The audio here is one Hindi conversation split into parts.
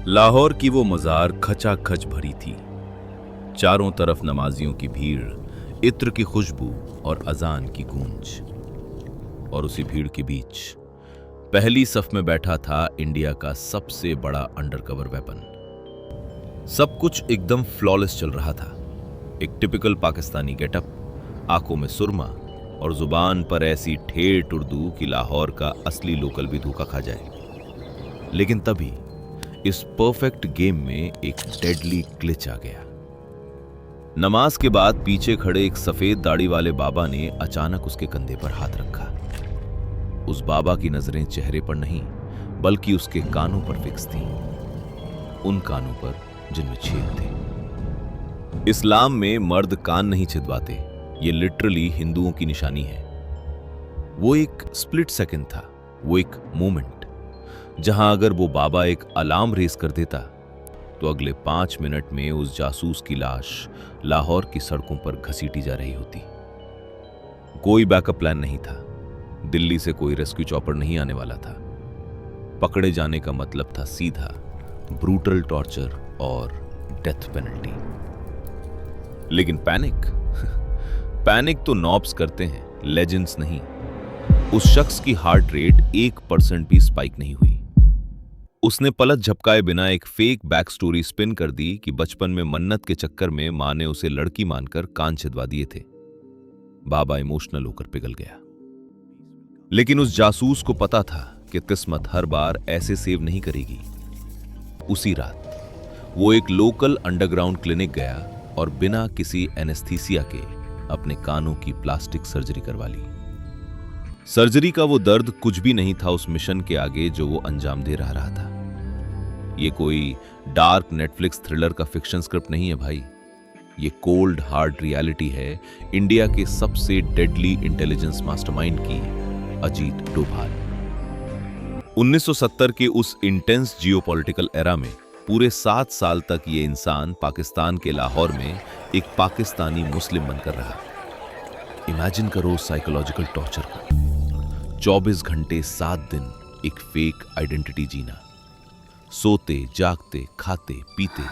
लाहौर की वो मजार खचाखच भरी थी। चारों तरफ नमाजियों की भीड़, इत्र की खुशबू और अजान की गूंज। और उसी भीड़ के बीच पहली सफ में बैठा था इंडिया का सबसे बड़ा अंडरकवर वेपन। सब कुछ एकदम फ्लॉलेस चल रहा था। एक टिपिकल पाकिस्तानी गेटअप, आंखों में सुरमा और जुबान पर ऐसी ठेठ उर्दू कि लाहौर का असली लोकल भी धोखा खा जाए। लेकिन तभी इस परफेक्ट गेम में एक डेडली ग्लिच आ गया। नमाज के बाद पीछे खड़े एक सफेद दाढ़ी वाले बाबा ने अचानक उसके कंधे पर हाथ रखा। उस बाबा की नजरें चेहरे पर नहीं बल्कि उसके कानों पर फिक्स थीं, उन कानों पर जिनमें छेद थे। इस्लाम में मर्द कान नहीं छिदवाते, ये लिटरली हिंदुओं की निशानी है। वो एक स्प्लिट सेकंड था, वो एक मोमेंट जहां अगर वो बाबा एक अलार्म रेस कर देता तो अगले 5 मिनट में उस जासूस की लाश लाहौर की सड़कों पर घसीटी जा रही होती। कोई बैकअप प्लान नहीं था, दिल्ली से कोई रेस्क्यू चॉपर नहीं आने वाला था। पकड़े जाने का मतलब था सीधा ब्रूटल टॉर्चर और डेथ पेनल्टी। लेकिन पैनिक तो नॉब्स करते हैं, लेजेंड्स नहीं। उस शख्स की हार्ट रेट 1% भी स्पाइक नहीं हुई। उसने पलक झपकाए बिना एक फेक बैक स्टोरी स्पिन कर दी कि बचपन में मन्नत के चक्कर में मां ने उसे लड़की मानकर कान छिदवा दिए थे। बाबा इमोशनल होकर पिघल गया। लेकिन उस जासूस को पता था कि किस्मत हर बार ऐसे सेव नहीं करेगी। उसी रात वो एक लोकल अंडरग्राउंड क्लिनिक गया और बिना किसी एनेस्थीसिया के अपने कानों की प्लास्टिक सर्जरी करवा ली। सर्जरी का वो दर्द कुछ भी नहीं था उस मिशन के आगे जो वो अंजाम दे रहा था। ये कोई डार्क नेटफ्लिक्स थ्रिलर का फिक्शन स्क्रिप्ट नहीं है भाई, ये कोल्ड हार्ड रियलिटी है इंडिया के सबसे डेडली इंटेलिजेंस मास्टरमाइंड की, अजीत डोभाल। 1970 के उस इंटेंस जियोपॉलिटिकल एरा में पूरे 7 साल तक ये इंसान पाकिस्तान के लाहौर में एक पाकिस्तानी मुस्लिम बनकर रहा। इमेजिन करो साइकोलॉजिकल टॉर्चर का। 24 घंटे 7 दिन एक फेक आइडेंटिटी जीना, सोते जागते खाते पीते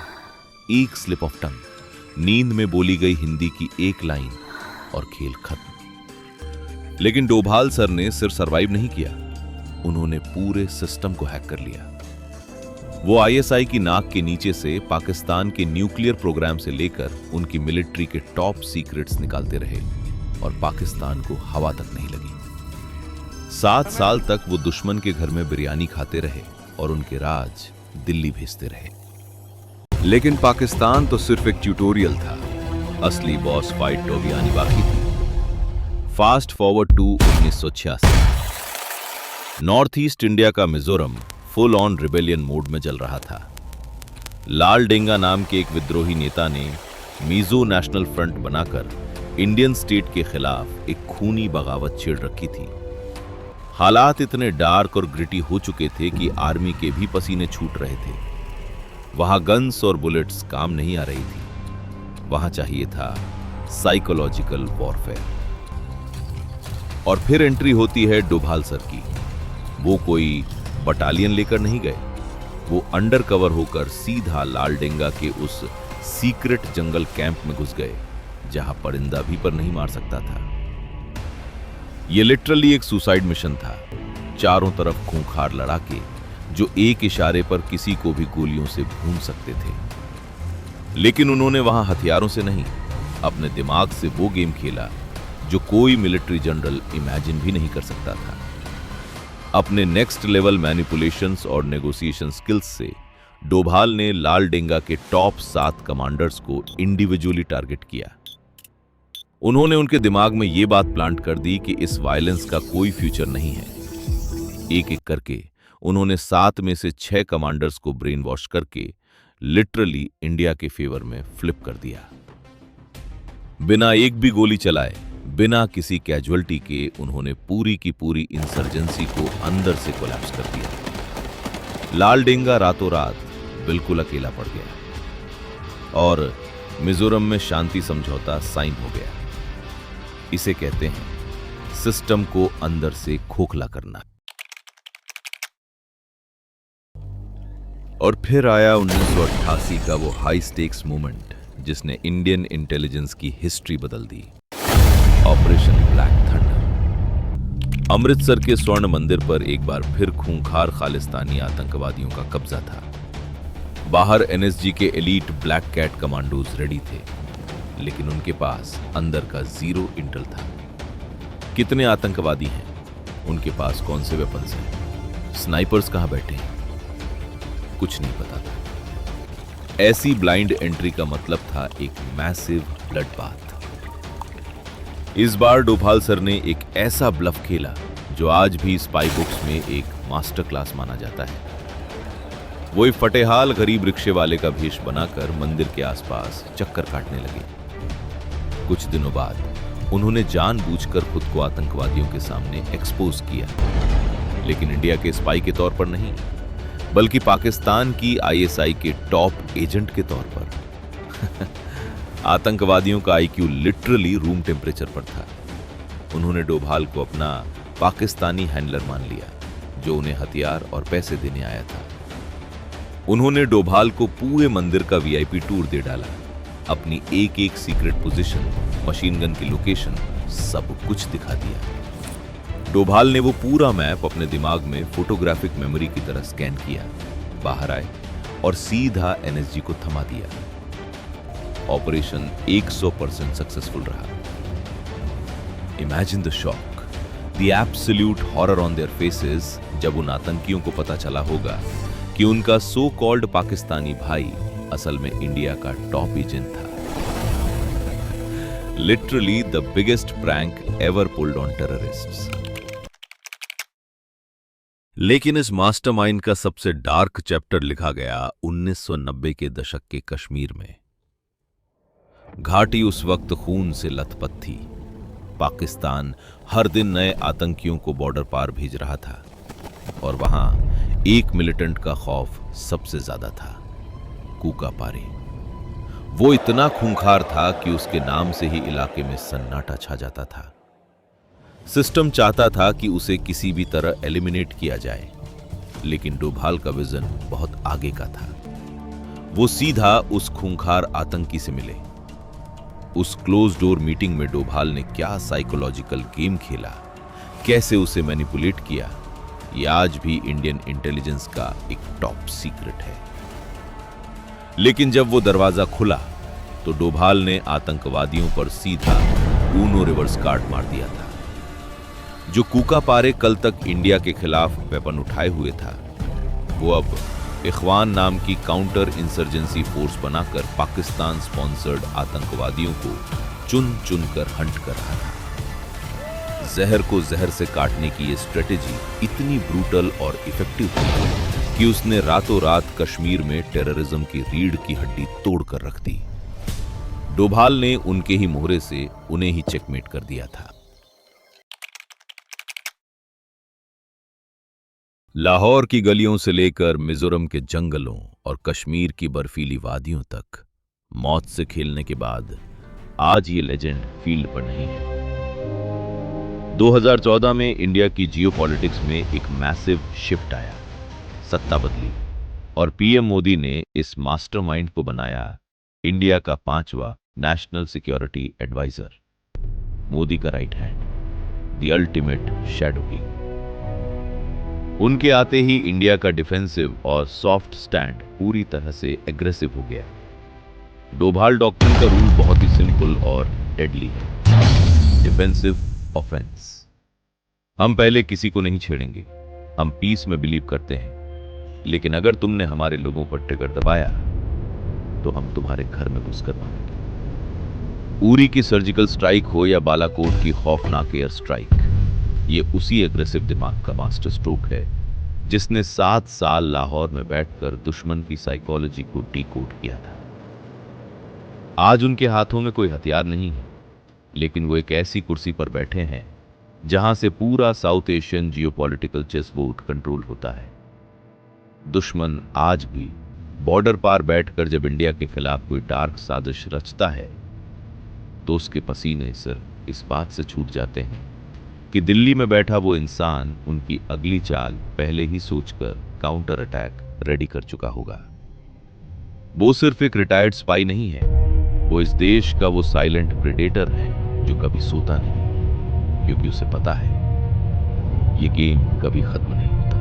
एक स्लिप ऑफ टंग, नींद में बोली गई हिंदी की एक लाइन और खेल खत्म। लेकिन डोभाल सर ने सिर्फ सरवाइव नहीं किया, उन्होंने पूरे सिस्टम को हैक कर लिया। वो आईएसआई की नाक के नीचे से पाकिस्तान के न्यूक्लियर प्रोग्राम से लेकर उनकी मिलिट्री के टॉप सीक्रेट्स निकालते रहे और पाकिस्तान को हवा तक नहीं लगी। 7 साल तक वो दुश्मन के घर में बिरयानी खाते रहे और उनके राज दिल्ली भेजते रहे। लेकिन पाकिस्तान तो सिर्फ एक ट्यूटोरियल था, असली बॉस फाइट तो अभी आनी बाकी थी। Fast forward to 1986। North east India का Mizoram full on rebellion mode में चल रहा था। लाल डेंगा नाम के एक विद्रोही नेता ने मिजो नेशनल फ्रंट बनाकर इंडियन स्टेट के खिलाफ एक खूनी बगावत छेड़ रखी थी। हालात इतने डार्क और ग्रिटी हो चुके थे कि आर्मी के भी पसीने छूट रहे थे। वहां गन्स और बुलेट्स काम नहीं आ रही थी, वहां चाहिए था साइकोलॉजिकल वॉरफेयर। और फिर एंट्री होती है डोभाल सर की। वो कोई बटालियन लेकर नहीं गए, वो अंडर कवर होकर सीधा लाल डेंगा के उस सीक्रेट जंगल कैंप में घुस गए जहां परिंदा भी पर नहीं मार सकता था। ये लिटरली एक सुसाइड मिशन था। चारों तरफ खूंखार लड़ाके जो एक इशारे पर किसी को भी गोलियों से भून सकते थे। लेकिन उन्होंने वहां हथियारों से नहीं, अपने दिमाग से वो गेम खेला जो कोई मिलिट्री जनरल इमेजिन भी नहीं कर सकता था। अपने नेक्स्ट लेवल मैनिपुलेशंस और नेगोशिएशन स्किल्स से डोभाल ने लाल डेंगा के टॉप 7 कमांडर्स को इंडिविजुअली टारगेट किया। उन्होंने उनके दिमाग में यह बात प्लांट कर दी कि इस वायलेंस का कोई फ्यूचर नहीं है। एक एक करके उन्होंने 7 में से 6 कमांडर्स को ब्रेन वॉश करके लिटरली इंडिया के फेवर में फ्लिप कर दिया। बिना एक भी गोली चलाए, बिना किसी कैजुअल्टी के उन्होंने पूरी की पूरी इंसर्जेंसी को अंदर से कोलैप्स कर दिया। लाल डेंगा रातों रात बिल्कुल अकेला पड़ गया और मिजोरम में शांति समझौता साइन हो गया। इसे कहते हैं सिस्टम को अंदर से खोखला करना। और फिर आया 1988 का वो हाई स्टेक्स मोमेंट जिसने इंडियन इंटेलिजेंस की हिस्ट्री बदल दी। Operation black thunder. अमृतसर के स्वर्ण मंदिर पर एक बार फिर खूंखार खालिस्तानी आतंकवादियों का कब्जा था। बाहर एनएसजी के elite black cat commandos ready थे, लेकिन उनके पास अंदर का जीरो इंटेल था। कितने आतंकवादी हैं, उनके पास कौन से वेपन्स हैं, स्नाइपर्स कहां बैठे हैं, कुछ नहीं पता था। ऐसी ब्लाइंड एंट्री का मतलब था एक मैसिव ब्लड बाथ। इस बार डोभाल सर ने एक ऐसा ब्लफ खेला जो आज भी स्पाई बुक्स में एक मास्टर क्लास माना जाता है। वो एक फटेहाल गरीब रिक्शे वाले का भेष बनाकर मंदिर के आसपास चक्कर काटने लगे। कुछ दिनों बाद उन्होंने जानबूझकर खुद को आतंकवादियों के सामने एक्सपोज किया, लेकिन इंडिया के स्पाई के तौर पर नहीं, बल्कि पाकिस्तान की आईएसआई के टॉप एजेंट के तौर पर। आतंकवादियों का आईक्यू लिटरली रूम टेम्परेचर पर था। उन्होंने डोभाल को अपना पाकिस्तानी हैंडलर मान लिया, जो उन्हें हथियार और पैसे देने आया था। उन्होंने डोभाल को पूरे मंदिर का वीआईपी टूर दे डाला, अपनी एक एक सीक्रेट पोजीशन, मशीन गन की लोकेशन, सब कुछ दिखा दिया। डोभाल ने वो पूरा मैप अपने दिमाग में फोटोग्राफिक मेमोरी की तरह स्कैन किया, बाहर आए और सीधा एनएसजी को थमा दिया। ऑपरेशन 100% सक्सेसफुल रहा। Imagine the shock, the absolute horror on their faces जब उन आतंकियों को पता चला होगा कि उनका सो कॉल्ड पाकिस्तानी भाई असल में इंडिया का टॉप एजेंट था। Literally the biggest prank ever pulled on terrorists. लेकिन इस मास्टरमाइंड का सबसे डार्क चैप्टर लिखा गया 1990 के दशक के कश्मीर में। घाटी उस वक्त खून से लथपथ थी। पाकिस्तान हर दिन नए आतंकियों को बॉर्डर पार भेज रहा था और वहां एक मिलिटेंट का खौफ सबसे ज्यादा था, कूका पारे। वो इतना खूंखार था कि उसके नाम से ही इलाके में सन्नाटा छा जाता था। सिस्टम चाहता था कि उसे किसी भी तरह एलिमिनेट किया जाए, लेकिन डोभाल का विजन बहुत आगे का था। वो सीधा उस खूंखार आतंकी से मिले। उस क्लोज डोर मीटिंग में डोभाल ने क्या साइकोलॉजिकल गेम खेला, कैसे उसे मैनिपुलेट किया, ये आज भी इंडियन इंटेलिजेंस का एक टॉप सीक्रेट है। लेकिन जब वो दरवाजा खुला तो डोभाल ने आतंकवादियों पर सीधा ऊनो रिवर्स कार्ड मार दिया था। जो कूका पारे कल तक इंडिया के खिलाफ वेपन उठाए हुए था, वो अब इख्वान नाम की काउंटर इंसर्जेंसी फोर्स बनाकर पाकिस्तान स्पॉन्सर्ड आतंकवादियों को चुन चुन कर हंट कर रहा था। जहर को जहर से काटने की ये स्ट्रेटेजी इतनी ब्रूटल और इफेक्टिव थी कि उसने रातों रात कश्मीर में टेररिज्म की रीढ़ की हड्डी तोड़कर रख दी। डोभाल ने उनके ही मोहरे से उन्हें ही चेकमेट कर दिया था। लाहौर की गलियों से लेकर मिजोरम के जंगलों और कश्मीर की बर्फीली वादियों तक मौत से खेलने के बाद आज ये लेजेंड फील्ड पर नहीं है। 2014 में इंडिया की जियोपॉलिटिक्स में एक मैसिव शिफ्ट आया, सत्ता बदली और पीएम मोदी ने इस मास्टरमाइंड को बनाया इंडिया का 5वां नेशनल सिक्योरिटी एडवाइजर। मोदी का right hand, the ultimate shadow king. उनके आते ही इंडिया का डिफेंसिव और सॉफ्ट स्टैंड पूरी तरह से एग्रेसिव हो गया। डोभाल डॉक्ट्रिन का रूल बहुत ही सिंपल और डेडली है, डिफेंसिव ऑफेंस। हम पहले किसी को नहीं छेड़ेंगे, हम पीस में बिलीव करते हैं, लेकिन अगर तुमने हमारे लोगों पर ट्रिगर दबाया तो हम तुम्हारे घर में घुसकर मारेंगे। उरी की सर्जिकल स्ट्राइक हो या बालाकोट की खौफनाक एयर स्ट्राइक, ये उसी एग्रेसिव दिमाग का मास्टर स्ट्रोक है जिसने 7 साल लाहौर में बैठकर दुश्मन की साइकोलॉजी को डीकोड किया था। आज उनके हाथों में कोई हथियार नहीं है, लेकिन वो एक ऐसी कुर्सी पर बैठे हैं जहां से पूरा South Asian geopolitical chess board control होता है। दुश्मन आज भी बॉर्डर पार बैठकर जब इंडिया के खिलाफ कोई डार्क साजिश रचता है तो उसके पसीने सिर्फ इस बात से छूट जाते हैं कि दिल्ली में बैठा वो इंसान उनकी अगली चाल पहले ही सोचकर काउंटर अटैक रेडी कर चुका होगा। वो सिर्फ एक रिटायर्ड स्पाई नहीं है, वो इस देश का वो साइलेंट प्रेडेटर है जो कभी सोता नहीं, क्योंकि उसे पता है ये गेम कभी खत्म नहीं होता।